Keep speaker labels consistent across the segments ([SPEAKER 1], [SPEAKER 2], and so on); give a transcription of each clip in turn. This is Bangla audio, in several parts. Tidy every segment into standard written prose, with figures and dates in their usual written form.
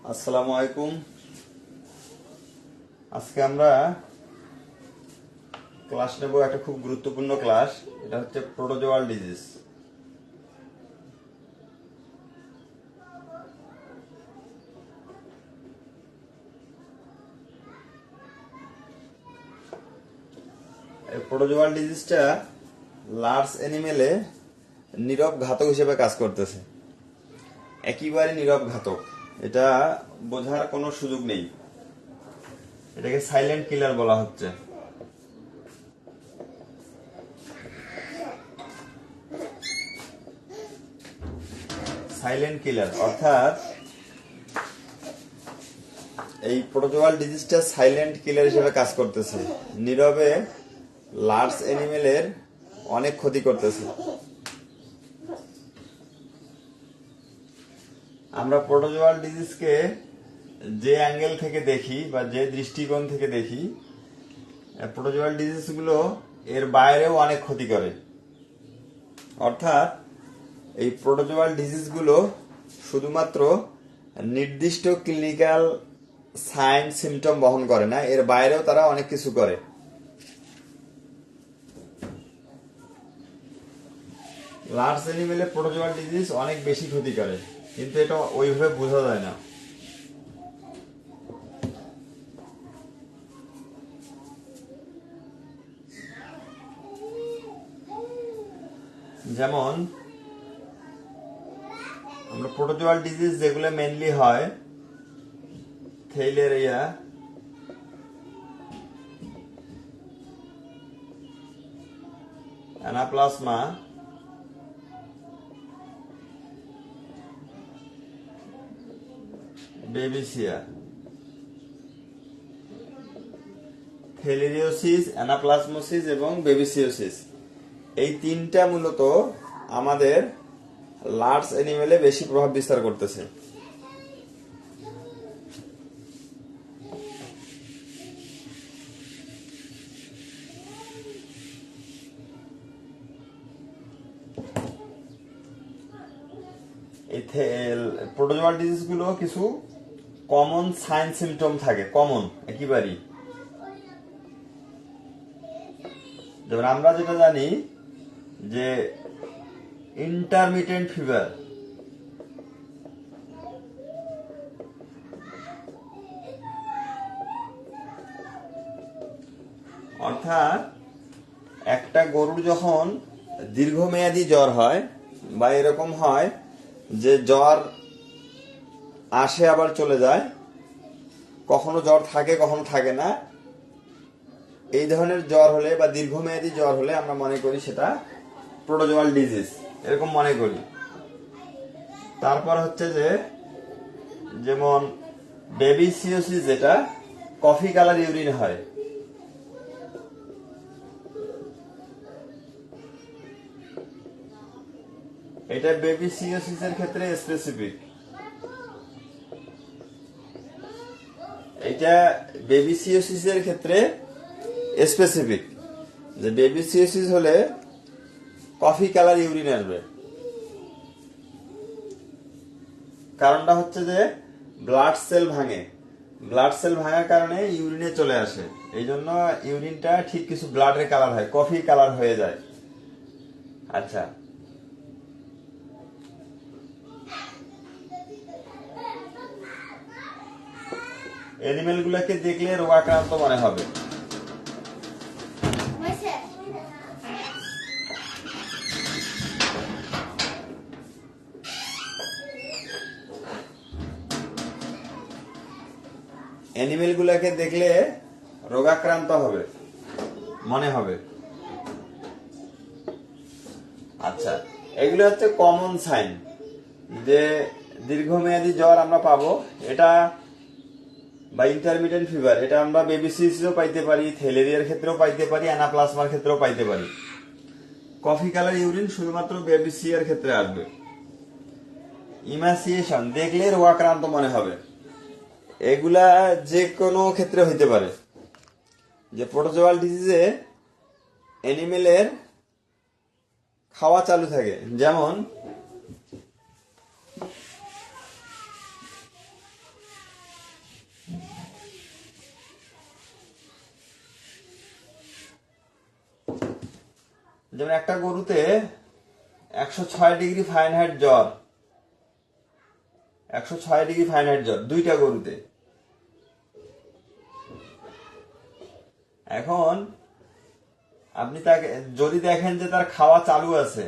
[SPEAKER 1] আসসালামু আলাইকুম। আজকে আমরা ক্লাস নেব, একটা খুব গুরুত্বপূর্ণ ক্লাস। এটা হচ্ছে প্রোটোজোয়াল ডিজিজ। এই প্রোটোজোয়াল ডিজিজটা লার্জ অ্যানিমেলে নীরব ঘাতক হিসেবে কাজ করতেছে, একেবারে নীরব ঘাতক। এটা বোঝার কোনো সুযোগ নেই। এটাকে সাইলেন্ট কিলার বলা হচ্ছে। সাইলেন্ট কিলার অর্থাৎ এই প্রোটোজোয়াল ডিজিজটা সাইলেন্ট কিলার হিসেবে কাজ করতেছে, নীরবে লার্জ অ্যানিমেলের অনেক ক্ষতি করতেছে। আমরা প্রোটোজোয়াল ডিজিজকে যে অ্যাঙ্গেল থেকে দেখি বা যে দৃষ্টিকোণ থেকে দেখি, প্রোটোজোয়াল ডিজিজগুলো এর বাইরেও অনেক ক্ষতি করে। অর্থাৎ এই প্রোটোজোয়াল ডিজিজগুলো শুধুমাত্র নির্দিষ্ট ক্লিনিক্যাল সাইন সিমটম বহন করে না, এর বাইরেও তারা অনেক কিছু করে। লার্জ অ্যানিমেলে প্রোটোজোয়াল ডিজিজ অনেক বেশি ক্ষতি করে, কিন্তু এটা ওইভাবে বোঝা যায় না। যেমন আমরা প্রোটোজোয়াল ডিজিজ যেগুলো মেনলি হয়, থেইলেরিয়া, অ্যানাপ্লাজমা, বেবিসিয়া, থেলেরিওসিস, অ্যানাপ্লাজমোসিস এবং বেবিসিওসিস, এই তিনটা মূলত আমাদের লার্জ অ্যানিমেলে বেশি প্রভাব বিস্তার করতেছে। এই প্রোটোজোয়াল ডিজিজ গুলো কিছু কমন সাইন সিমটম থাকে, কমন একেবারেই। যেমন আমরা যেটা জানি যে ইন্টারমিটেন্ট ফিভার, অর্থাৎ একটা গরুর যখন দীর্ঘমেয়াদী জ্বর হয় বা এরকম হয় যে জ্বর আসে আবার চলে যায়, কখনো জ্বর থাকে কখনো থাকে না, এই ধরনের জ্বর হলে বা দীর্ঘমেয়াদী জ্বর হলে আমরা মনে করি সেটা প্রোটোজোয়াল ডিজিজ, এরকম মনে করি। তারপর হচ্ছে যে যেমন বেবিসিওসিস, যেটা কফি কালার ইউরিন হয়, এটা বেবিসিওসিস এর ক্ষেত্রে স্পেসিফিক। এটা বেবিসিওসিস এর ক্ষেত্রে স্পেসিফিক যে বেবিসিওসিস হলে কফি কালার ইউরিন আসবে। কারণটা হচ্ছে যে ব্লাড সেল ভাঙে, ব্লাড সেল ভাঙার কারণে ইউরিনে চলে আসে, এই জন্য ইউরিনটা ঠিক কিছু ব্লাডের কালার হয়, কফি কালার হয়ে যায়। আচ্ছা, অ্যানিমেল গুলাকে দেখলে রোগাক্রান্ত মনে হবে। অ্যানিমেল গুলাকে দেখলে রোগাক্রান্ত হবে মনে হবে। আচ্ছা, এগুলো হচ্ছে কমন সাইন যে দীর্ঘমেয়াদী জ্বর আমরা পাবো, এটা বা ইন্টারমিটেন্ট ফিভার, এটা আমরা বেবিসিসও পাইতে পারি, থেলেরিয়ার ক্ষেত্রেও পাইতে পারি, অ্যানাপ্লাজমার ক্ষেত্রেও পাইতে পারি। কফি কালার ইউরিন শুধুমাত্র বেবিসিয়ার ক্ষেত্রে আসবে। ইমাসিয়েশন দেখলে রোগাক্রান্ত মনে হবে, এগুলা যে কোনো ক্ষেত্রে হইতে পারে। যে প্রোটোজোয়াল ডিজিজে অ্যানিমেলের খাওয়া চালু থাকে, যেমন যেমন একটা গরুতে 106 ডিগ্রি ফারেনহাইট জ্বর, 106 ডিগ্রি ফারেনহাইট জ্বর দুইটা গরুতে। এখন আপনি তাকে যদি দেখেন যে তার খাওয়া চালু আছে,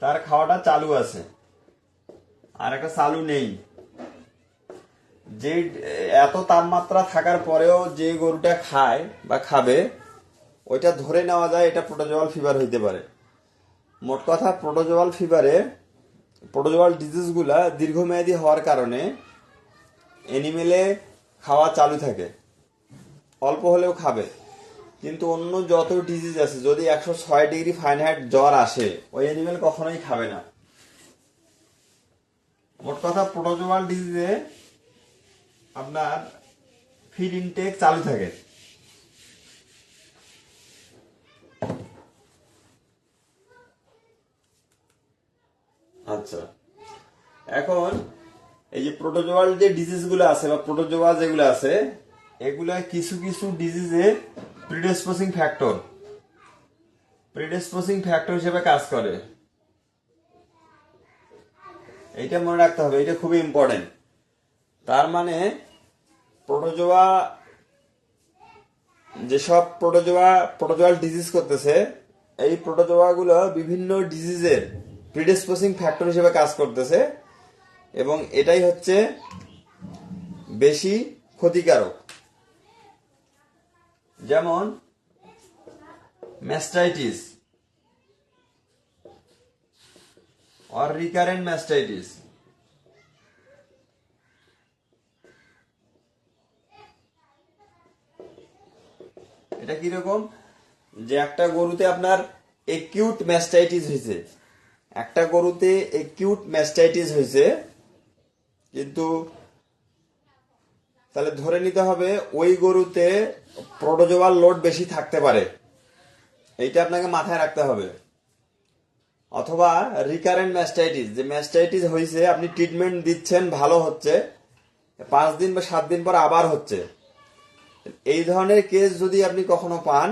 [SPEAKER 1] তার খাওয়াটা চালু আছে আর একটা চালু নেই, যে এত তাপমাত্রা থাকার পরেও যে গরুটা খায় বা খাবে, ওইটা ধরে নেওয়া যায় এটা প্রোটোজোয়াল ফিভার হইতে পারে। মোট কথা প্রোটোজোয়াল ফিভারে, প্রোটোজোয়াল ডিজিজগুলা দীর্ঘমেয়াদী হওয়ার কারণে অ্যানিমেলে খাওয়া চালু থাকে, অল্প হলেও খাবে, কিন্তু অন্য যত ডিজিজ আছে যদি 106 ডিগ্রি ফারেনহাইট জ্বর আসে ওই অ্যানিমেল কখনোই খাবে না। মোট কথা প্রোটোজোয়াল ডিজিজে আপনার ফিড ইনটেক চালু থাকে। আচ্ছা, এখন এই যে প্রোটোজোয়াল যে ডিজিজ গুলো আছে বা প্রোটোজোয়া যেগুলো আছে, এগুলা কিছু কিছু ডিজিজে প্রিডিসপোজিং ফ্যাক্টর হিসেবে কাজ করে। এইটা মনে রাখতে হবে, এটা খুবই ইম্পর্টেন্ট। তার মানে প্রোটোজোয়া, যেসব প্রোটোজোয়াল ডিজিজ করতেছে, এই প্রোটোজোয়া গুলো বিভিন্ন ডিজিজের প্রিডিসপোজিং ফ্যাক্টর হিসেবে কাজ করতেছে এবং এটাই হচ্ছে বেশি ক্ষতিকারক। যেমন ম্যাস্টাইটিস or recurrent mastitis, এটা কিরকম, যে একটা গরুতে আপনার একিউট ম্যাস্টাইটিস হয়েছে, একটা গরুতে একিউট ম্যাস্টাইটিস হয়েছে, কিন্তু তাহলে ধরে নিতে হবে ওই গরুতে প্রোটোজোয়াল লোড বেশি থাকতে পারে, এইটা আপনাকে মাথায় রাখতে হবে। অথবা রিকারেন্ট ম্যাস্টাইটিস, যে ম্যাস্টাইটিস হয়েছে, আপনি ট্রিটমেন্ট দিচ্ছেন, ভালো হচ্ছে, 5 দিন বা 7 দিন পর আবার হচ্ছে, এই ধরনের কেস যদি আপনি কখনো পান,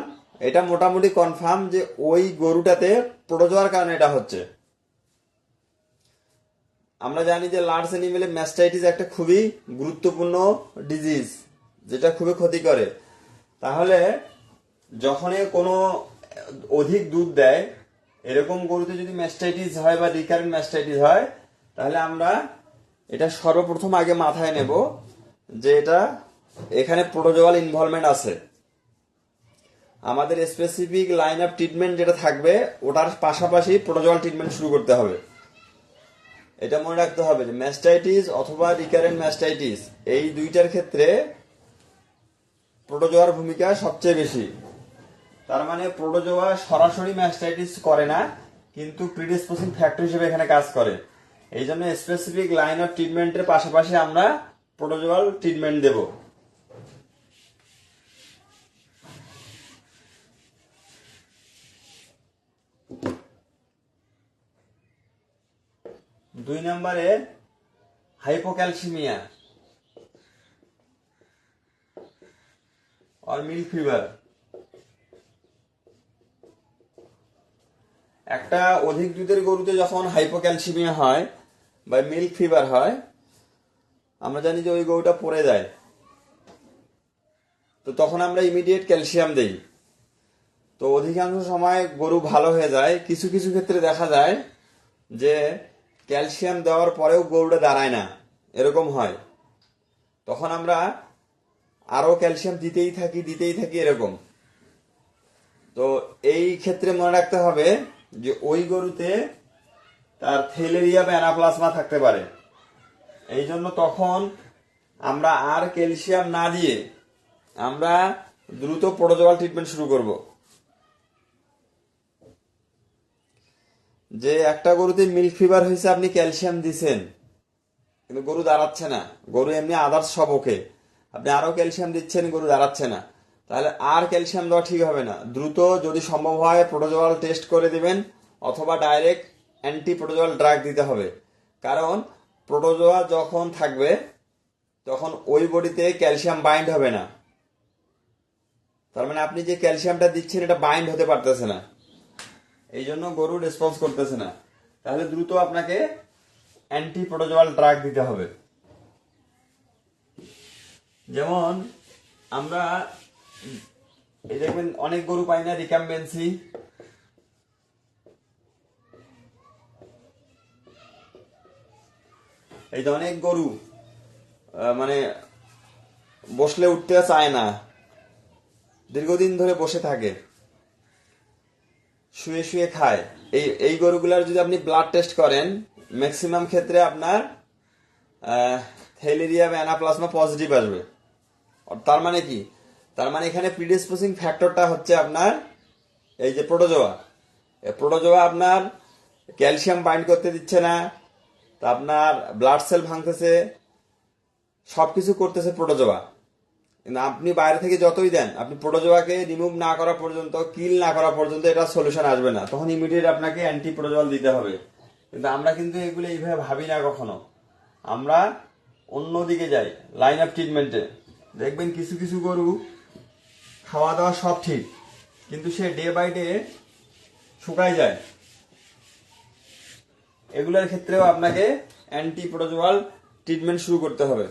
[SPEAKER 1] এটা মোটামুটি কনফার্ম যে ওই গরুটাতে প্রোটোজোয়ার কারণে এটা হচ্ছে। আমরা জানি যে লার্জ অ্যানিমেলে ম্যাস্টাইটিস একটা খুবই গুরুত্বপূর্ণ ডিজিজ, যেটা খুবই ক্ষতি করে। তাহলে যখনই কোনো অধিক দুধ দেয় এরকম গরুতে যদি ম্যাস্টাইটিস হয় বা রিকারেন্ট ম্যাস্টাইটিস হয়, তাহলে আমরা এটা সর্বপ্রথম আগে মাথায় নেব যে এটা এখানে প্রোটোজোয়াল ইনভলভমেন্ট আছে। আমাদের স্পেসিফিক লাইন অফ ট্রিটমেন্ট যেটা থাকবে ওটার পাশাপাশি প্রোটোজোয়াল ট্রিটমেন্ট শুরু করতে হবে। এটা মনে রাখতে হবে যে ম্যাস্টাইটিস অথবা রিকারেন্ট ম্যাস্টাইটিস এই দুইটার ক্ষেত্রে প্রোটোজোয়ার ভূমিকা সবচেয়ে বেশি। তার মানে প্রোটোজোয়া সরাসরি ম্যাস্টাইটিস করে না, কিন্তু প্রিডিসপোজিং ফ্যাক্টর হিসেবে এখানে কাজ করে। এই জন্য স্পেসিফিক লাইন অফ ট্রিটমেন্টের পাশাপাশি আমরা প্রোটোজোয়াল ট্রিটমেন্ট দেব। দুই নম্বরে হাইপোক্যালসিমিয়া আর মিল্ক ফিভার। একটা অধিক দুধের গরুতে যখন হাইপোক্যালসিমিয়া হয় বা মিল্ক ফিভার হয়, আমরা জানি যে ওই গরুটা পড়ে যায়, তো তখন আমরা ইমিডিয়েট ক্যালসিয়াম দেই। তো অধিকাংশ সময় গরু ভালো হয়ে যায়, কিছু কিছু ক্ষেত্রে দেখা যায় যে ক্যালসিয়াম দেওয়ার পরেও গরুটা দাঁড়ায় না, এরকম হয়। তখন আমরা আরো ক্যালসিয়াম দিতেই থাকি এরকম। তো এই ক্ষেত্রে মনে রাখতে হবে যে ওই গরুতে তার থেলেরিয়া বা অ্যানাপ্লাজমা থাকতে পারে। এই জন্য তখন আমরা আর ক্যালসিয়াম না দিয়ে আমরা দ্রুত প্রোটোজোয়াল ট্রিটমেন্ট শুরু করব। যে একটা গরুতে মিল্ক ফিভার হয়েছে, আপনি ক্যালসিয়াম দিছেন কিন্তু গরু দাঁড়াচ্ছে না, গরু এমনি আদার্স সব ওকে, আপনি আরো ক্যালসিয়াম দিচ্ছেন, গরু দাঁড়াচ্ছে না, তাহলে আর ক্যালসিয়াম দেওয়া ঠিক হবে না। দ্রুত যদি সম্ভব হয় প্রোটোজোয়াল টেস্ট করে দিবেন অথবা ডাইরেক্ট অ্যান্টি প্রোটোজোয়াল ড্রাগ দিতে হবে। কারণ প্রোটোজোয়া যখন থাকবে তখন ওই বডিতে ক্যালসিয়াম বাইন্ড হবে না, তার মানে আপনি যে ক্যালসিয়ামটা দিচ্ছেন এটা বাইন্ড হতে পারতেছে না, এই জন্য গরু রেসপন্স করতেছে না। তাহলে দ্রুত আপনাকে অ্যান্টি প্রোটোজোয়াল ড্রাগ দিতে হবে। যেমন আমরা এই দেখবেন অনেক গরু পাই না রিকাম্বেন্সি, এই যে অনেক গরু মানে বসলে উঠতে চায় না, দীর্ঘদিন ধরে বসে থাকে, শুয়ে শুয়ে খায়। এই গরুগুলার যদি আপনি ব্লাড টেস্ট করেন, ম্যাক্সিমাম ক্ষেত্রে আপনার থ্যালেরিয়া বা অ্যানাপ্লাজমা পজিটিভ আসবে। তার মানে কি? তার মানে এখানে প্রিডিসপোজিং ফ্যাক্টরটা হচ্ছে আপনার এই যে প্রোটোজোয়া। প্রোটোজোয়া আপনার ক্যালসিয়াম বাইন্ড করতে দিচ্ছে না, তা আপনার ব্লাড সেল ভাঙতেছে, সবকিছু করতেছে প্রোটোজোয়া। কিন্তু আপনি বাইরে থেকে যতই দেন, আপনি প্রোটোজোয়াকে রিমুভ না করা পর্যন্ত, কিল না করা পর্যন্ত এটা সলিউশন আসবে না। তখন ইমিডিয়েট আপনাকে অ্যান্টি প্রোটোজোয়াল দিতে হবে। কিন্তু আমরা কিন্তু এগুলো এইভাবে ভাবি না কখনো, আমরা অন্যদিকে যাই লাইন অফ ট্রিটমেন্টে। দেখবেন কিছু কিছু গরু খাওয়া দাওয়া সব ঠিক, কিন্তু সে ডে বাই ডে শুকায় যায়। এগুলোর ক্ষেত্রেও আপনাকে অ্যান্টি প্রোটোজোয়াল ট্রিটমেন্ট শুরু করতে হবে।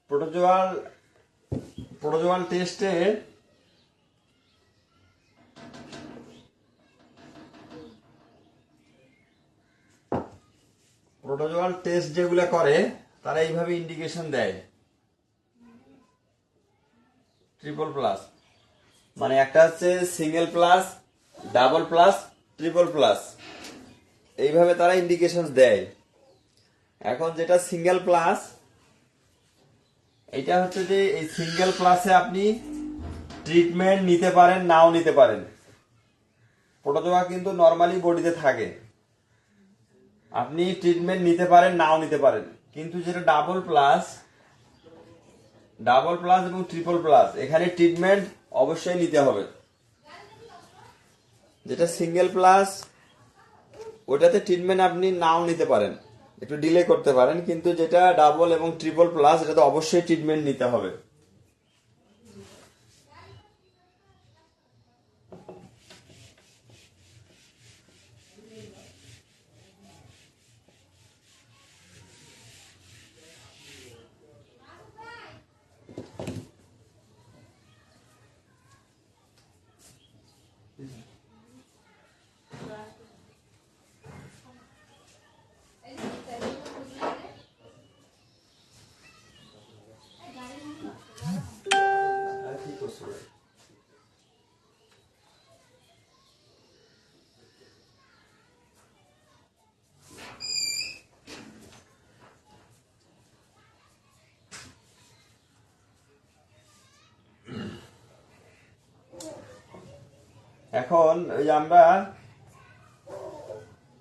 [SPEAKER 1] প্রোটোজোয়াল প্রোটোজোয়াল টেস্টে প্রোটোজোয়াল টেস্ট যেগুলো করে তারা এইভাবে ইন্ডিকেশন দেয়, ট্রিপল প্লাস, মানে একটা হচ্ছে single plus, double plus, triple plus, এইভাবে তারা ইন্ডিকেশন দেয়। এখন যেটা সিঙ্গেল প্লাস, এটা হচ্ছে যে এই সিঙ্গেল প্লাসে আপনি ট্রিটমেন্ট নিতে পারেন, নাও নিতে পারেন। প্রোটোজোয়া কিন্তু নর্মালি বডিতে থাকে, আপনি ট্রিটমেন্ট নিতে পারেন, নাও নিতে পারেন। কিন্তু যেটা ডাবল প্লাস এবং ট্রিপল প্লাস, এখানে ট্রিটমেন্ট অবশ্যই নিতে হবে। যেটা সিঙ্গেল প্লাস, ওটাতে ট্রিটমেন্ট আপনি নাও নিতে পারেন, একটু ডিলে করতে পারেন। কিন্তু যেটা ডাবল এবং ট্রিপল প্লাস, এটাতে অবশ্যই ট্রিটমেন্ট নিতে হবে। এখন ওই যে আমরা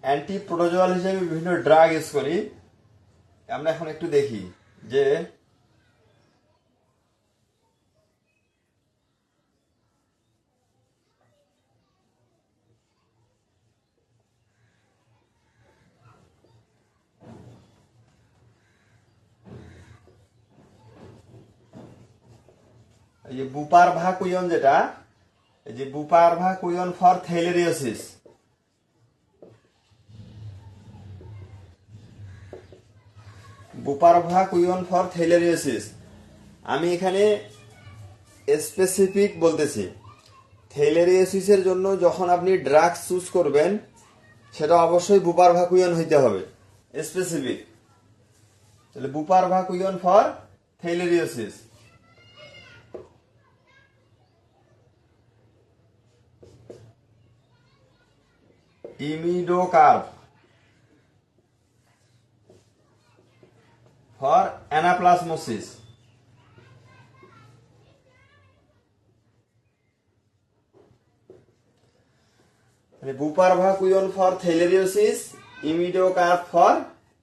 [SPEAKER 1] অ্যান্টি প্রোটোজোয়াল হিসেবে বিভিন্ন ড্রাগ ইউজ করি। আমরা এখন একটু দেখি যে এই যে বুপারভাকুইন, যেটা এই যে বুপারভাকুইন ফর থ্যালেরিওসিস, বুপারভাকুইন ফর থ্যালেরিওসিস, আমি এখানে স্পেসিফিক বলতেছি। থ্যালেরিওসিসের জন্য যখন আপনি ড্রাগ চুজ করবেন, সেটা অবশ্যই বুপারভাকুইন হইতে হবে, স্পেসিফিক। তাহলে buparvaquone for theileriosis, imidocarb for anaplasmosis, buparvaquone for theileriosis, imidocarb for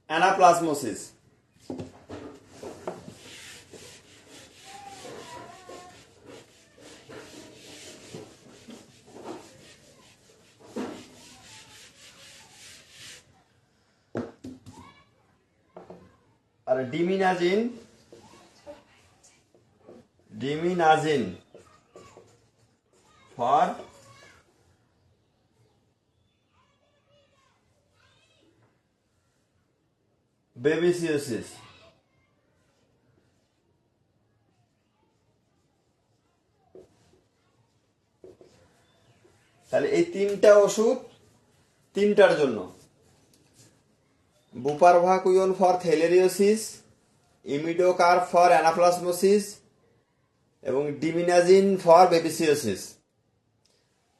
[SPEAKER 1] anaplasmosis. আর ডিমিনাজিন ফর বেবিসিওসিস। তাহলে এই তিনটা ওষুধ তিনটার জন্য, বুপারভাকুইন ফর থ্যালেরিওসিস, ইমিডোকার্ব ফর অ্যানাপ্লাজমোসিস এবং ডিমিনাজিন ফর বেবিসিওসিস।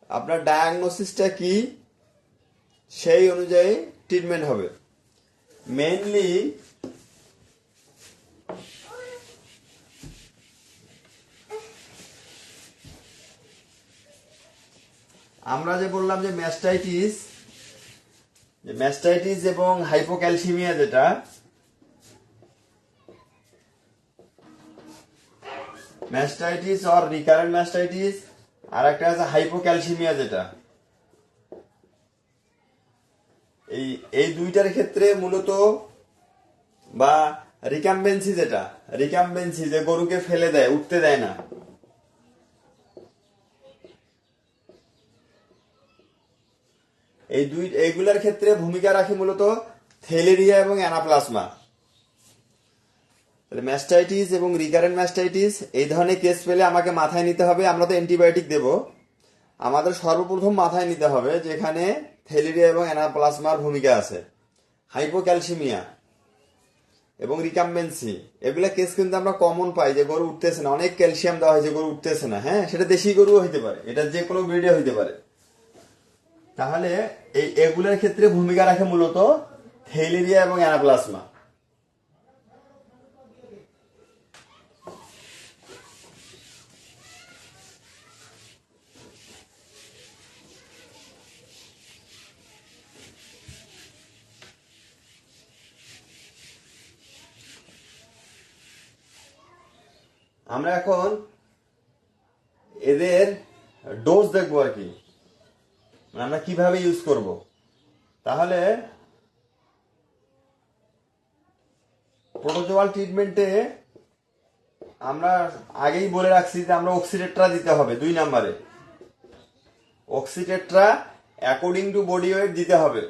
[SPEAKER 1] আপনার ডায়াগনোসিসটা কি সেই অনুযায়ী ট্রিটমেন্ট হবে। মেইনলি আমরা যে বললাম যে ম্যাস্টাইটিস এবং হাইপোক্যালসিমিয়া, যেটা ম্যাস্টাইটিস অর রিকারেন্ট ম্যাস্টাইটিস, আর একটা আছে হাইপোক্যালসিমিয়া, যেটা এই দুইটার ক্ষেত্রে মূলত, বা রিকাম্বেন্সি, যে গরুকে ফেলে দেয়, উঠতে দেয় না, এইগুলার ক্ষেত্রে ভূমিকা রাখে মূলত থ্যালেরিয়া এবং অ্যানাপ্লাজমা। ম্যাস্টাইটিস এবং রিকারেন্ট ম্যাস্টাইটিস এই ধরনের কেস পেলে আমাকে মাথায় নিতে হবে, আমরা তো অ্যান্টিবায়োটিক দেব, আমাদের সর্বপ্রথম মাথায় নিতে হবে যেখানে থ্যালেরিয়া এবং অ্যানাপ্লাজমার ভূমিকা আছে। হাইপোক্যালসিমিয়া এবং রিকাম্বেন্সি, এগুলা কেস কিন্তু আমরা কমন পাই, যে গরু উঠতেছে না, অনেক ক্যালসিয়াম দেওয়া হয়েছে, গরু উঠতেছে না। হ্যাঁ, সেটা দেশি গরুও হইতে পারে, এটা যে কোনো ব্রিডে হইতে পারে। তাহলে এগুলোর ক্ষেত্রে ভূমিকা রাখে মূলত থ্যালেরিয়া এবং অ্যানাপ্লাজমা। আমরা এখন এদের ডোজ দেখবো আর কি, আমরা কিভাবে ইউজ করব। তাহলে প্রোটোজোয়াল ট্রিটমেন্টে আমরা আগেই বলে রাখছি যে আমরা অক্সিটেট্রা দিতে হবে 2 নম্বরে। অক্সিটেট্রা অ্যাকর্ডিং টু বডি ওয়েট দিতে হবে।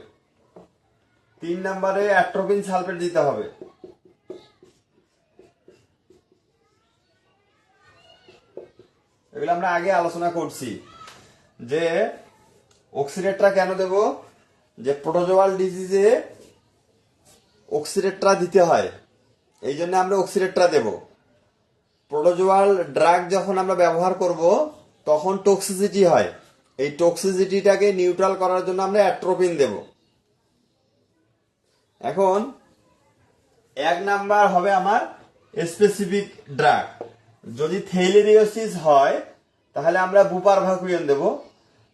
[SPEAKER 1] 3 নম্বরে অ্যাট্রোপিন সালফেট দিতে হবে। এগুলো আমরা আগে আলোচনা করছি যে অক্সিটেট্রা কেন দেব, যে প্রোটোজোয়াল ডিজিজে অক্সিটেট্রা দিতে হয়, এই জন্য আমরা অক্সিটেট্রা দেব। প্রোটোজোয়াল ড্রাগ যখন আমরা ব্যবহার করব তখন টক্সিসিটি হয়, এই টক্সিসিটিটাকে নিউট্রাল করার জন্য আমরা অ্যাট্রোপিন দেব। এখন 1 নাম্বার হবে আমার স্পেসিফিক ড্রাগ। যদি থ্যালেরিওসিস হয় তাহলে আমরা বুপারভাকুইন দেব,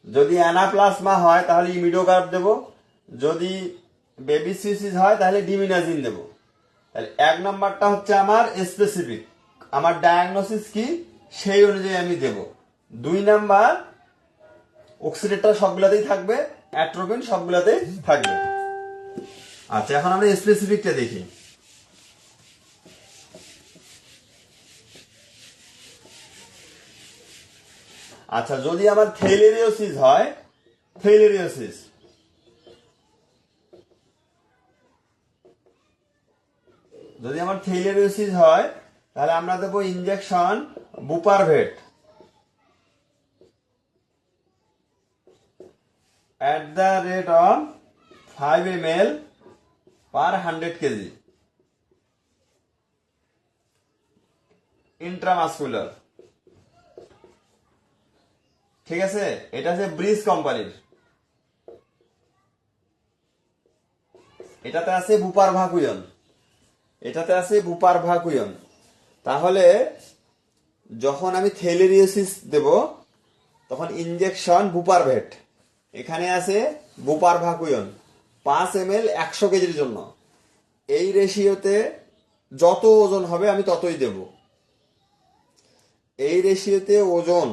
[SPEAKER 1] যদি অ্যানাপ্লাজমা হয় তাহলে ইমিডোকার্ব দেব, যদি বেবিসিওসিস হয় তাহলে ডিমিনাজিন দেব। তাহলে 1 নাম্বারটা হচ্ছে আমার স্পেসিফিক, আমার ডায়াগনোসিস কি সেই অনুযায়ী আমি দেব। 2 নাম্বার অক্সিটেট্রা সবগুলাতেই থাকবে, অ্যাট্রোপিন সবগুলাতেই থাকবে। আচ্ছা, এখন আমরা স্পেসিফিকটা দেখি। আচ্ছা, যদি আমার থ্যালেরিওসিস হয়, তাহলে আমরা দেবো injection বুপারভেট at the rate of 5 ml per 100 kg intramuscular। ঠিক আছে, এটা হচ্ছে ব্রিজ কোম্পানির, এটাতে আছে বুপারভাকুইন। তাহলে যখন আমি থ্যালেরিওসিস দেব তখন ইনজেকশন বুপারভেট, এখানে আছে বুপারভাকুইন 5 ml 100 কেজির জন্য। এই রেশিওতে যত ওজন হবে আমি ততই দেব। এই রেশিওতে ওজন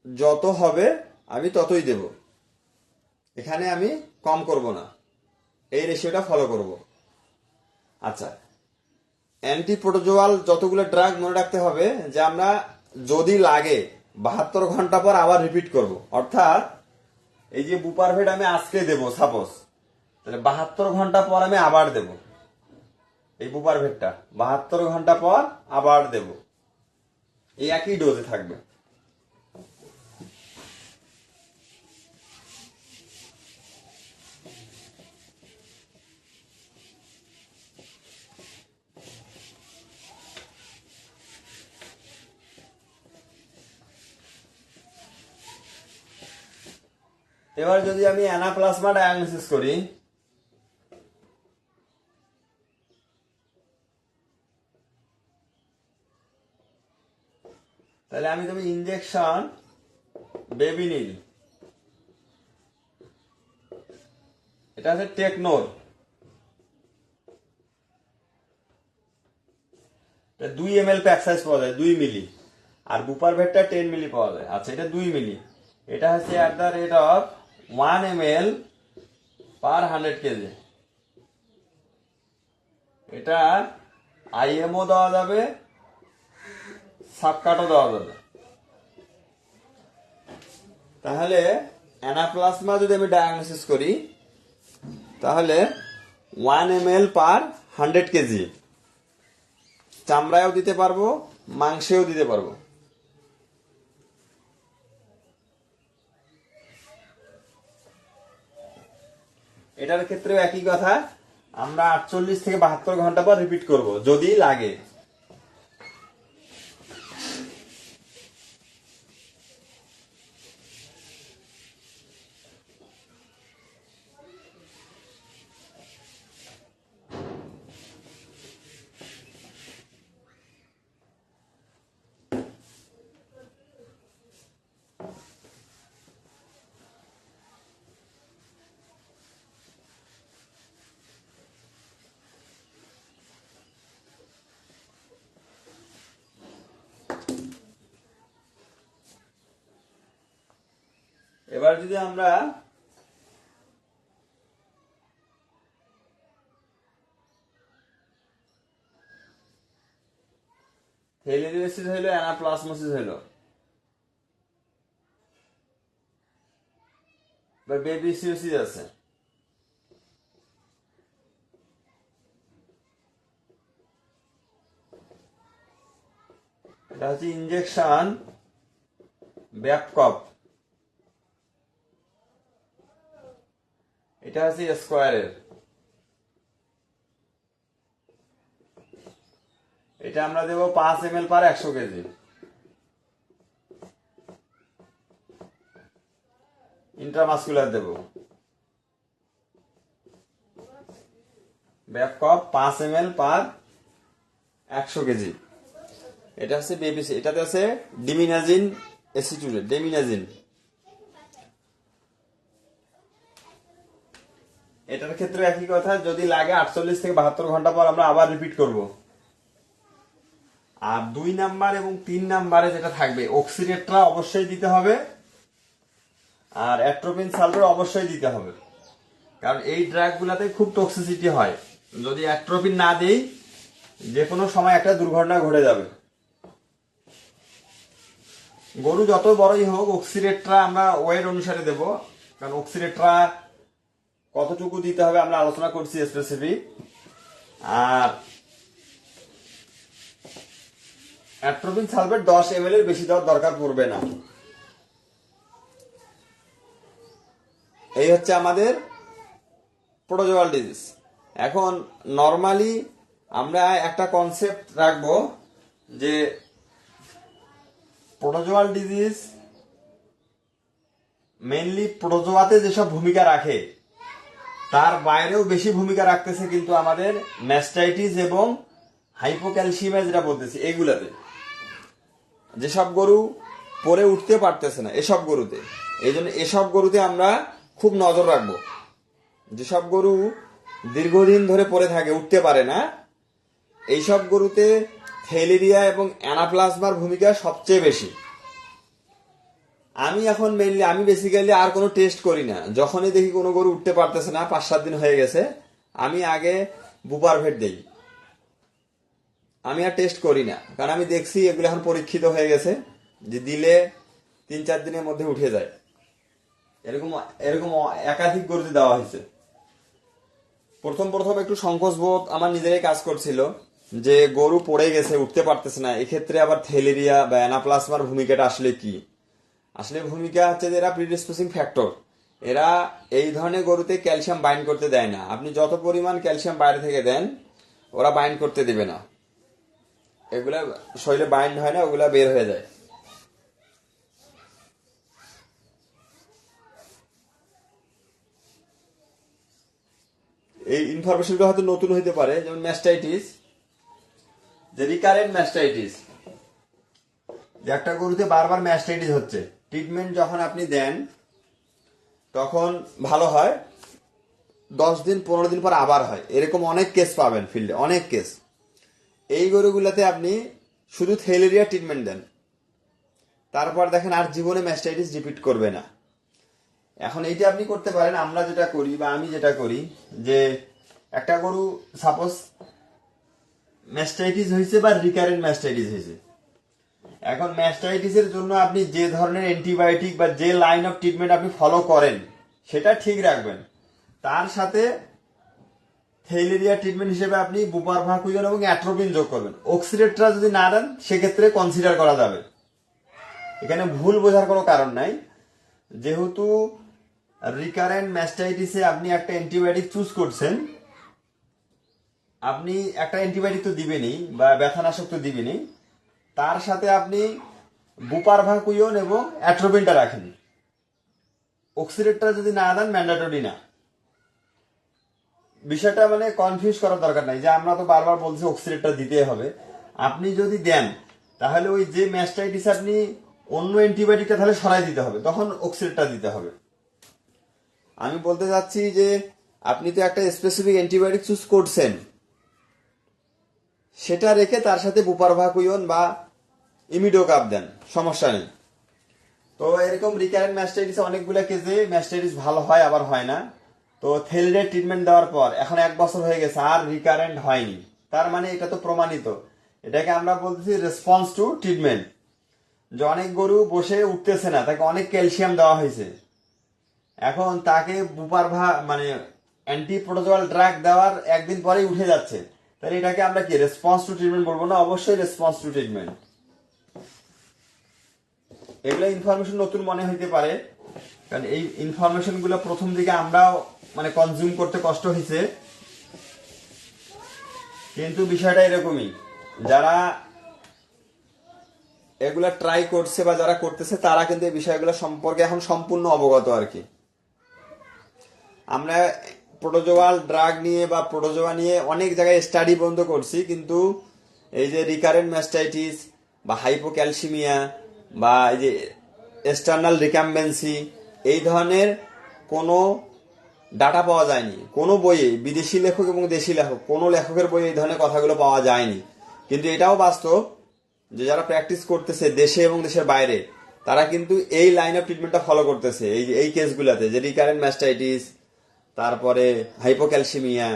[SPEAKER 1] যত হবে আমি ততই দেব, এখানে আমি কম করব না, এই রেশিওটা ফলো করব। আচ্ছা, অ্যান্টি প্রোটোজোয়াল যতগুলো ড্রাগ মনে রাখতে হবে যে আমরা যদি লাগে 72 ঘন্টা পর আবার রিপিট করব। অর্থাৎ এই যে বুপারভেট আমি আজকে দেব সাপোজ, তাহলে 72 ঘন্টা পর আমি আবার দেব এই বুপারভেটটা, 72 ঘন্টা পর আবার দেব, এই একই ডোজে থাকবে। এবার যদি আমি অ্যানাপ্লাজমা ডায়াগনোসিস করি, তাহলে আমি দেবো ইনজেকশন বেবিনিল, এটা হচ্ছে টেকনোর, 2 ml প্যাক সাইজ পাওয়া যায়, 2 মিলি। আর বুপারভেটটা 10 মিলি পাওয়া যায়। আচ্ছা, এটা 2 মিলি, এটা হচ্ছে at the rate of 1 ml per 100 KG. এটা আইএমও দেওয়া যাবে, সাবকাটও দেওয়া যাবে। তাহলে অ্যানাপ্লাজমা যদি আমি ডায়াগনোসিস করি, তাহলে 1 ml পার 100 কেজি চামড়ায়ও দিতে পারবো, মাংসেও দিতে পারবো। এটার ক্ষেত্রেও একই কথা, আমরা 48 থেকে 72 ঘন্টা পর রিপিট করব যদি লাগে। এবার যদি আমরা থেলিওসিস হইলো, অ্যানাপ্লাজমোসিস হইলো, বা বেবিসিওসিস আছে। এটা হচ্ছে ইনজেকশন ব্যাপকপ, এটা হচ্ছে স্কোয়ারের, এটা আমরা দেব 5 ml পার 100 কেজি। ইন্ট্রামাস্কুলার দেব ব্যাপকপ 5 ml পার 100 কেজি। এটা হচ্ছে বেবিসি, এটাতে আছে ডিমিনাজিন অ্যাসিটুলেট, ডেমিনাজিন। এটার ক্ষেত্রে একই কথা, যদি লাগে 48 থেকে 72 ঘন্টা পর আমরা আবার রিপিট করব। আর 2 নাম্বার এবং 3 নাম্বারে যেটা থাকবে, অক্সিডেট্রা অবশ্যই দিতে হবে, আর অ্যাট্রোপিন সালফেট অবশ্যই দিতে হবে, কারণ এই ড্রাগ গুলাতে খুব টক্সিসিটি হয়। যদি অ্যাট্রোপিন না দেই, যে কোনো সময় একটা দুর্ঘটনা ঘটে যাবে। গরু যত বড়ই হোক, অক্সিডেট্রা আমরা ওয়েট অনুসারে দেব, কারণ অক্সিডেট্রা কতটুকু দিতে হবে আমরা আলোচনা করছি স্পেসিফিক। আর অ্যাট্রোপিন সালফেট 10 ml এর বেশি দেওয়ার দরকার পড়বে না। এই হচ্ছে আমাদের প্রোটোজোয়াল ডিজিজ। এখন নর্মালি আমরা একটা কনসেপ্ট রাখবো যে প্রোটোজোয়াল ডিজিজ মেইনলি প্রোটোজোয়াতে যেসব ভূমিকা রাখে তার বাইরেও বেশি ভূমিকা রাখতেছে কিন্তু আমাদের ম্যাস্টাইটিস এবং হাইপোক্যালসিমিয়া যেটা বলতেছি এগুলাতে। যেসব গরু পরে উঠতে পারতেছে না এসব গরুতে, এই জন্য এসব গরুতে আমরা খুব নজর রাখবো। যেসব গরু দীর্ঘদিন ধরে পড়ে থাকে, উঠতে পারে না, এইসব গরুতে থ্যালেরিয়া এবং অ্যানাপ্লাজমার ভূমিকা সবচেয়ে বেশি। আমি বেসিক্যালি আর কোনো টেস্ট করি না। যখনই দেখি কোনো গরু উঠতে পারতেছে না, 5-7 দিন হয়ে গেছে, আমি আগে বুপারভেট দেই। আমি আর টেস্ট করি না, কারণ আমি দেখছি এগুলো এখন পরীক্ষিত হয়ে গেছে যে দিলে 3-4 দিনের মধ্যে উঠে যায়। এরকম এরকম একাধিক গরুতে দেওয়া হয়েছে। প্রথম প্রথম একটু সংকোচ বোধ আমার নিজেরাই কাজ করছিল যে গরু পড়ে গেছে, উঠতে পারতেছে না, এক্ষেত্রে আবার থ্যালেরিয়া বা অ্যানাপ্লাজমার ভূমিকাটা আসলে কি। আসলে ভূমিকা হচ্ছে যে এরা প্রিডিসপোজিং ফ্যাক্টর। এরা এই ধরনের গরুতে ক্যালসিয়াম বাইন্ড করতে দেয় না। আপনি যত পরিমাণ ক্যালসিয়াম বাইরে থেকে দেন, ওরা বাইন্ড করতে দেবে না। এগুলা শরীরে বাইন্ড হয় না, ওগুলা বের হয়ে যায়। এই ইনফরমেশনগুলো হয়তো নতুন হইতে পারে, যেমন ম্যাস্টাইটিস, যে রিকারেন্ট ম্যাস্টাইটিস, যে একটা গরুতে বারবার ম্যাস্টাইটিস হচ্ছে, ট্রিটমেন্ট যখন আপনি দেন তখন ভালো হয়, 10 দিন 15 দিন পর আবার হয়। এরকম অনেক কেস পাবেন ফিল্ডে, অনেক কেস। এই গরুগুলোতে আপনি শুধু থ্যালেরিয়া ট্রিটমেন্ট দেন, তারপর দেখেন আর জীবনে ম্যাস্টাইটিস রিপিট করবে না। এখন এইটা আপনি করতে পারেন, আমরা যেটা করি বা আমি যেটা করি, যে একটা গরু সাপোজ ম্যাস্টাইটিস হয়েছে বা রিকারেন্ট ম্যাস্টাইটিস হয়েছে, এখন ম্যাস্টাইটিসের জন্য আপনি যে ধরনের অ্যান্টিবায়োটিক বা যে লাইন অফ ট্রিটমেন্ট আপনি ফলো করেন সেটা ঠিক রাখবেন। তার সাথে থ্যালেরিয়া ট্রিটমেন্ট হিসেবে আপনি বুপারভাকুইন এবং অ্যাট্রোপিন যোগ করবেন। অক্সিডেটরা যদি না দেন সেক্ষেত্রে কনসিডার করা যাবে। এখানে ভুল বোঝার কোনো কারণ নাই। যেহেতু রিকারেন্ট ম্যাস্টাইটিসে আপনি একটা অ্যান্টিবায়োটিক চুজ করছেন, আপনি একটা অ্যান্টিবায়োটিক তো দিবেনই বা ব্যথানাশক তো দিবেনই, তার সাথে আপনি বুপারভাকুইন এবং অ্যাট্রোপিনটা রাখেন। অক্সিডেটটা যদি না দেন ম্যান্ডেটরি না। বিষয়টা মানে কনফিউজ করার দরকার নাই যে আমরা তো বারবার বলছি অক্সিডেটটা দিতে হবে। আপনি যদি দেন তাহলে ওই যে ম্যাস্টাইটিস আপনি অন্য অ্যান্টিবায়োটিকটা তাহলে সরাই দিতে হবে, তখন অক্সিডেটটা দিতে হবে। আমি বলতে চাচ্ছি যে আপনি তো একটা স্পেসিফিক অ্যান্টিবায়োটিক চুজ করছেন, সেটা রেখে তার সাথে বুপারভাকুইন বা ইমিডোকাপ দেন, সমস্যা নেই। তো এরকম রিকারেন্ট ম্যাস্টাইটিস অনেকগুলো কেসে ম্যাস্টাইটিস ভালো হয় আবার হয় না। তো থ্যালেরিয়া ট্রিটমেন্ট দেওয়ার পর এখন 1 বছর হয়ে গেছে আর রিকারেন্ট হয়নি, তার মানে এটা তো প্রমাণিত। এটাকে আমরা বলতেছি রেসপন্স টু ট্রিটমেন্ট। যে অনেক গরু বসে উঠতেছে না, তাকে অনেক ক্যালসিয়াম দেওয়া হয়েছে, এখন তাকে মানে অ্যান্টি প্রোটোজোয়াল ড্রাগ দেওয়ার 1 দিন পরেই উঠে যাচ্ছে, তাহলে এটাকে আমরা কি রেসপন্স টু ট্রিটমেন্ট বলবো না? অবশ্যই রেসপন্স টু ট্রিটমেন্ট। এগুলো ইনফরমেশন নতুন মনে হইতে পারে, কারণ এই ইনফরমেশন গুলো প্রথম দিকে আমরাও মানে কনজিউম করতে কষ্ট হয়েছে, কিন্তু বিষয়টা এরকমই। যারা এগুলা ট্রাই করছে বা যারা করতেছে তারা কিন্তু এই বিষয়গুলো সম্পর্কে এখন সম্পূর্ণ অবগত আর কি। আমরা প্রোটোজোয়াল ড্রাগ নিয়ে বা প্রোটোজোয়া নিয়ে অনেক জায়গায় স্টাডি বন্ধ করছি, কিন্তু এই যে রিকারেন্ট ম্যাস্টাইটিস বা হাইপোক্যালসিমিয়া বা এই যে এক্সটার্নাল রিকাম্বেন্সি, এই ধরনের কোনো ডাটা পাওয়া যায়নি কোনো বইয়ে। বিদেশি লেখক এবং দেশি লেখক কোনো লেখকের বইয়ে এই ধরনের কথাগুলো পাওয়া যায়নি। কিন্তু এটাও বাস্তব যে যারা প্র্যাকটিস করতেছে দেশে এবং দেশের বাইরে, তারা কিন্তু এই লাইন অফ ট্রিটমেন্টটা ফলো করতেছে। এই কেসগুলোতে যে রিকারেন্ট ম্যাস্টাইটিস, তারপরে হাইপোক্যালসিমিয়া,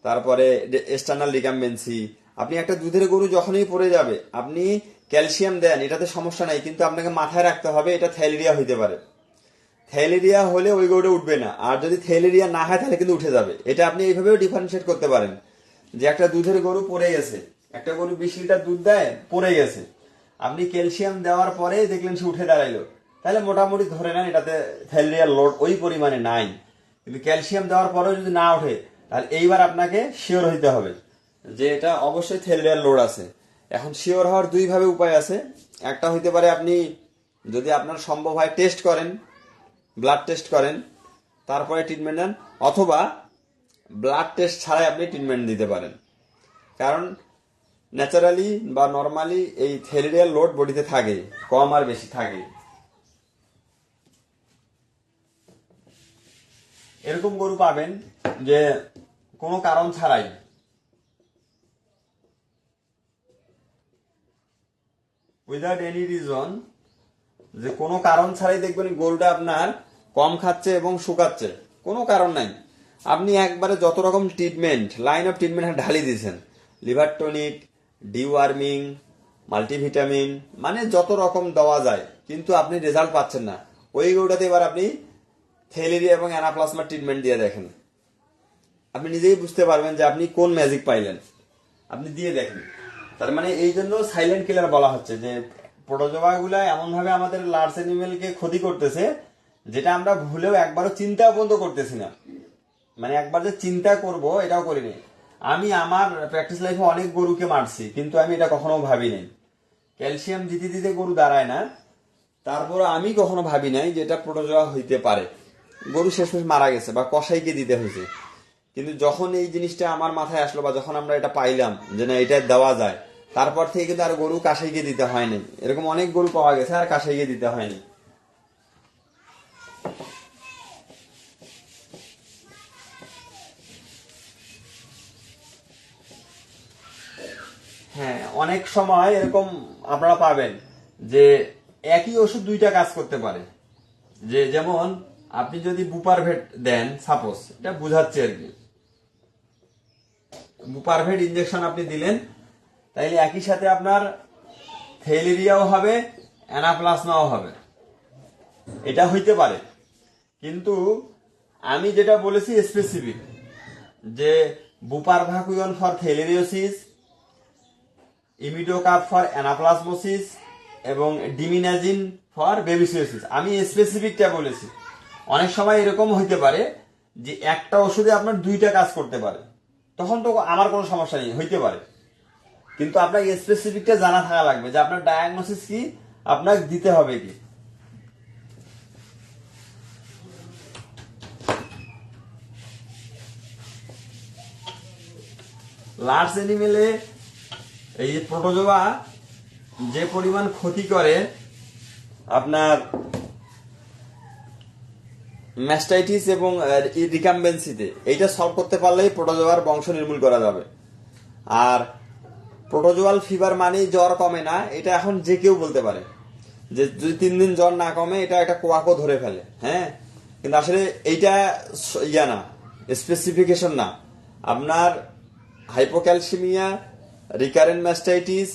[SPEAKER 1] তারপরে এক্সটার্নাল রিকাম্বেন্সি, আপনি একটা দুধের গরু যখনই পড়ে যাবে আপনি ক্যালসিয়াম দেন, এটাতে সমস্যা নাই, কিন্তু আপনাকে মাথায় রাখতে হবে এটা থ্যালেরিয়া হইতে পারে। থ্যালেরিয়া হলে ওই গরুটা উঠবে না, আর যদি থ্যালেরিয়া না হয় তাহলে কিন্তু উঠে যাবে। এটা আপনি এইভাবেও ডিফারেন্সিয়েট করতে পারেন যে একটা দুধের গরু পড়ে গেছে, একটা গরু 20 লিটার দুধ দেয়, পড়ে গেছে, আপনি ক্যালসিয়াম দেওয়ার পরে দেখলেন সে উঠে দাঁড়াইলো, তাহলে মোটামুটি ধরে নেন এটাতে থ্যালেরিয়ার লোড ওই পরিমাণে নাই। কিন্তু ক্যালসিয়াম দেওয়ার পরেও যদি না ওঠে, তাহলে এইবার আপনাকে শিওর হইতে হবে যে এটা অবশ্যই থ্যালেরিয়ার লোড আছে। এখন শিওর হওয়ার 2 ভাবে উপায় আছে। একটা হইতে পারে আপনি যদি আপনার সম্ভব হয় টেস্ট করেন, ব্লাড টেস্ট করেন, তারপরে ট্রিটমেন্ট নেন, অথবা ব্লাড টেস্ট ছাড়াই আপনি ট্রিটমেন্ট দিতে পারেন। কারণ ন্যাচারালি বা নর্মালি এই থ্যালেরিয়ার লোড বডিতে থাকে, কম আর বেশি থাকে। এরকম গরু পাবেন যে কোনো কারণ ছাড়াই উইদাউট এনি রিজন, যে কোনো কারণ ছাড়াই দেখবেন গরুটা আপনার কম খাচ্ছে এবং শুকাচ্ছে, কোনো কারণ নাই। আপনি একবারে যত রকম ট্রিটমেন্ট, লাইন অফ ট্রিটমেন্ট ঢালি দিয়েছেন, লিভার টনিক, ডিওয়ার্মিং, মাল্টিভিটামিন, মানে যত রকম দেওয়া যায়, কিন্তু আপনি রেজাল্ট পাচ্ছেন না। ওই গরুটাতে এবার আপনি থেলেরিয়া এবং অ্যানাপ্লাজমা ট্রিটমেন্ট দিয়ে দেখেন, আপনি নিজেই বুঝতে পারবেন যে আপনি কোন ম্যাজিক পাইলেন। আপনি দিয়ে দেখেন। তার মানে এই জন্য সাইলেন্ট কিলার বলা হচ্ছে, যে প্রোটোজোয়া গুলা এমন ভাবে আমাদের লার্জ অ্যানিমেলকে ক্ষতি করতেছে, যেটা আমরা ভুলেও একবারও চিন্তা পর্যন্ত করতেছি না। মানে একবার যে চিন্তা করব এটাও করিনি। আমি আমার প্র্যাকটিস লাইফে অনেক গরুকে মারছি, কিন্তু আমি এটা কখনো ভাবি নাই। ক্যালসিয়াম দিতে দিতে গরু দাঁড়ায় না, তারপর আমি কখনো ভাবি নাই যে এটা প্রোটোজোয়া হইতে পারে। গরু শেষমেশ মারা গেছে বা কসাইকে দিতে হয়েছে। কিন্তু যখন এই জিনিসটা আমার মাথায় আসলো, বা যখন আমরা এটা পাইলাম যে না এটা দেওয়া যায়, তারপর থেকে কিন্তু আর গরু কাসাইকে দিতে হয়নি। এরকম অনেক গরু পাওয়া গেছে আর কাসাইকে দিতে হয়নি। হ্যাঁ, অনেক সময় এরকম আপনারা পাবেন যে একই ওষুধ দুইটা কাজ করতে পারে। যে যেমন আপনি যদি বুপারভেট দেন, সাপোজ, এটা বুঝাচ্ছে আর কি, বুপারভেট ইনজেকশন আপনি দিলেন, তাইলে একই সাথে আপনার থেলেরিয়াও হবে, অ্যানাপ্লাজমাও হবে, এটা হইতে পারে। কিন্তু আমি যেটা বলেছি স্পেসিফিক, যে বুপারভাকুয়ন ফর থেলেরিওসিস, ইমিডোকাপ ফর অ্যানাপ্লাজমোসিস এবং ডিমিনাজিন ফর বেবিসিওসিস, আমি স্পেসিফিকটা বলেছি। অনেক সময় এরকম হইতে পারে যে একটা ওষুধে আপনার দুইটা কাজ করতে পারে, তখন তো আমার কোনো সমস্যা নেই, হইতে পারে। কিন্তু আপনার স্পেসিফিকটা জানা থাকা লাগবে যে আপনার ডায়াগনোসিস কি, আপনাকে দিতে হবে কি। লার্জ এনিমেলে এই প্রোটোজোয়া যে পরিমাণ ক্ষতি করে আপনার ম্যাস্টাইটিস এবং রিকাম্বেন্সিতে, এইটা সলভ করতে পারলেই প্রোটোজোয়ার বংশ নির্মূল করা যাবে। আর প্রোটোজোয়াল ফিভার মানেই জ্বর কমে না, এটা এখন যে কেউ বলতে পারে যে যদি 3 দিন জ্বর না কমে এটা একটা কোয়াকো ধরে ফেলে। হ্যাঁ, কিন্তু আসলে এইটা ইয়া না, স্পেসিফিকেশন না। আপনার হাইপোক্যালসিমিয়া, রিকারেন্ট ম্যাস্টাইটিস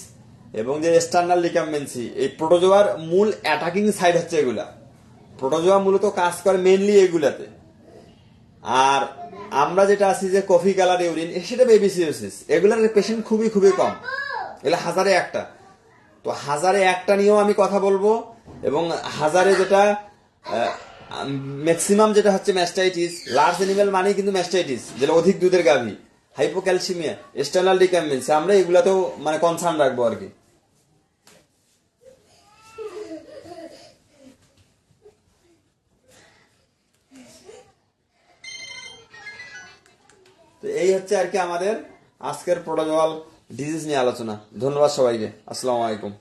[SPEAKER 1] এবং যে এক্সটার্নাল রিকাম্বেন্সি, এই প্রোটোজোয়ার মূল অ্যাটাকিং সাইড হচ্ছে এগুলা। প্রোটোজোয়া মূলত কাজ করে মেনলি এগুলাতে। আর আমরা যেটা আছি যে কফি কালার ইউরিন, সেটা বেবিসিওসিস, এগুলার পেশেন্ট খুবই খুবই কম, এগুলো হাজারে একটা। তো হাজারে একটা নিয়েও আমি কথা বলবো, এবং হাজারে যেটা ম্যাক্সিমাম যেটা হচ্ছে ম্যাস্টাইটিস, লার্জ এনিমেল মানেই কিন্তু ম্যাস্টাইটিস, যেটা অধিক দুধের গাভী, হাইপোক্যালসিমিয়া, এক্সটার্নাল রিকাম্বেন্সি, আমরা এগুলাতেও মানে কনসার্ন রাখবো আর কি। তো এই হচ্ছে আর কি আমাদের আজকের প্রোটোজোয়াল ডিজিজ নিয়ে আলোচনা। ধন্যবাদ সবাইকে। আসসালামু আলাইকুম।